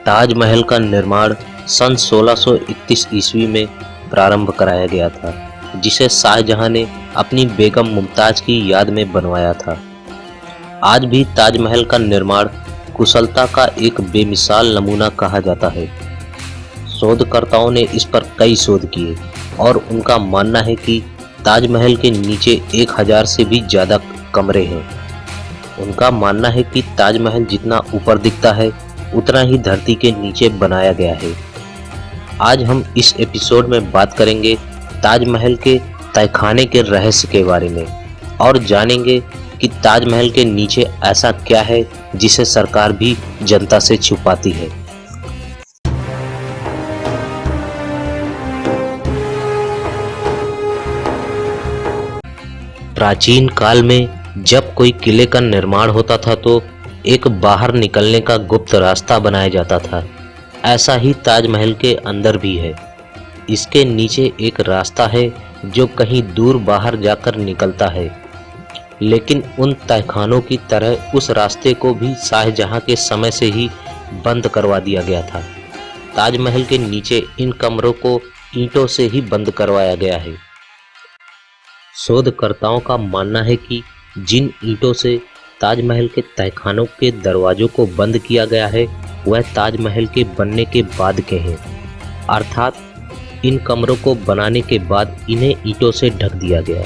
ताजमहल का निर्माण सन 1631 ईस्वी में प्रारंभ कराया गया था, जिसे शाहजहां ने अपनी बेगम मुमताज की याद में बनवाया था। आज भी ताजमहल का निर्माण कुशलता का एक बेमिसाल नमूना कहा जाता है। शोधकर्ताओं ने इस पर कई शोध किए और उनका मानना है कि ताजमहल के नीचे 1000 से भी ज़्यादा कमरे हैं। उनका मानना है कि ताजमहल जितना ऊपर दिखता है उतना ही धरती के नीचे बनाया गया है। आज हम इस एपिसोड में बात करेंगे ताजमहल के तहखाने के रहस्य के बारे में और जानेंगे कि ताजमहल के नीचे ऐसा क्या है जिसे सरकार भी जनता से छुपाती है। प्राचीन काल में जब कोई किले का निर्माण होता था तो एक बाहर निकलने का गुप्त रास्ता बनाया जाता था। ऐसा ही ताजमहल के अंदर भी है। इसके नीचे एक रास्ता है जो कहीं दूर बाहर जाकर निकलता है, लेकिन उन तहखानों की तरह उस रास्ते को भी शाहजहां के समय से ही बंद करवा दिया गया था। ताजमहल के नीचे इन कमरों को ईंटों से ही बंद करवाया गया है। शोधकर्ताओं का मानना है कि जिन ईंटों से ताजमहल के तहखानों के दरवाजों को बंद किया गया है वह ताजमहल के बनने के बाद के हैं, अर्थात इन कमरों को बनाने के बाद इन्हें ईंटों से ढक दिया गया।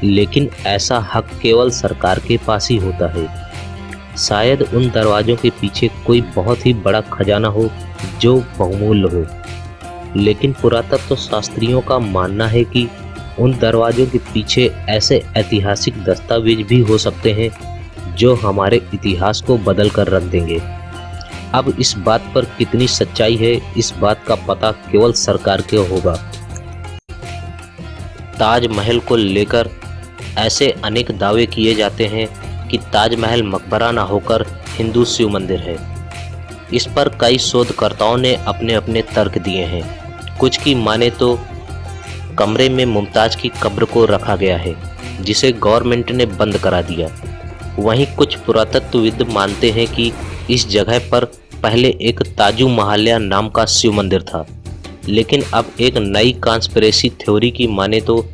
लेकिन ऐसा हक केवल सरकार के पास ही होता है। शायद उन दरवाजों के पीछे कोई बहुत ही बड़ा खजाना हो जो बहुमूल्य हो, लेकिन पुरातत्व शास्त्रियों का मानना है कि उन दरवाजों के पीछे ऐसे ऐतिहासिक दस्तावेज भी हो सकते हैं जो हमारे इतिहास को बदल कर रख देंगे। अब इस बात पर कितनी सच्चाई है, इस बात का पता केवल सरकार को होगा। ताजमहल को लेकर ऐसे अनेक दावे किए जाते हैं कि ताजमहल मकबरा न होकर हिंदू शिव मंदिर है। इस पर कई शोधकर्ताओं ने अपने अपने तर्क दिए हैं। कुछ की माने तो कमरे में मुमताज की कब्र को रखा गया है, जिसे गवर्नमेंट ने बंद करा दिया। वहीं कुछ पुरातत्वविद मानते हैं कि इस जगह पर पहले एक ताजु महाल्या नाम का शिव मंदिर था, लेकिन अब एक नई कॉन्स्पिरेसी थ्योरी की माने तो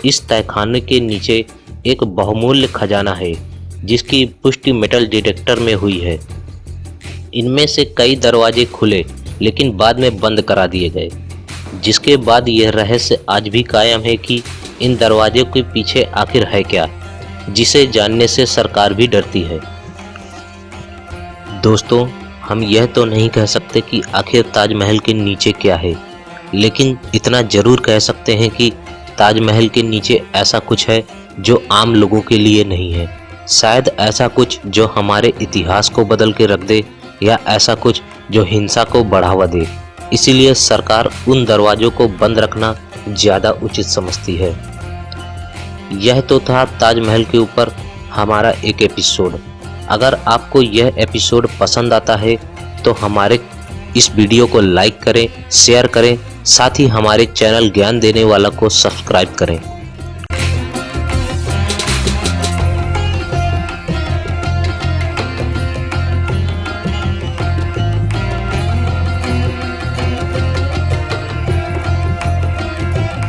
इस तहखाने के नीचे एक बहुमूल्य खजाना है जिसकी पुष्टि मेटल डिटेक्टर में हुई है। इनमें से कई दरवाजे खुले लेकिन बाद में बंद करा दिए गए, जिसके बाद यह रहस्य आज भी कायम है कि इन दरवाजों के पीछे आखिर है क्या, जिसे जानने से सरकार भी डरती है। दोस्तों, हम यह तो नहीं कह सकते कि आखिर ताजमहल के नीचे क्या है, लेकिन इतना जरूर कह सकते हैं कि ताजमहल के नीचे ऐसा कुछ है जो आम लोगों के लिए नहीं है। शायद ऐसा कुछ जो हमारे इतिहास को बदल के रख दे, या ऐसा कुछ जो हिंसा को बढ़ावा दे। इसीलिए सरकार उन दरवाजों को बंद रखना ज़्यादा उचित समझती है। यह तो था ताजमहल के ऊपर हमारा एक एपिसोड। अगर आपको यह एपिसोड पसंद आता है तो हमारे इस वीडियो को लाइक करें, शेयर करें, साथ ही हमारे चैनल ज्ञान देने वाला को सब्सक्राइब करें।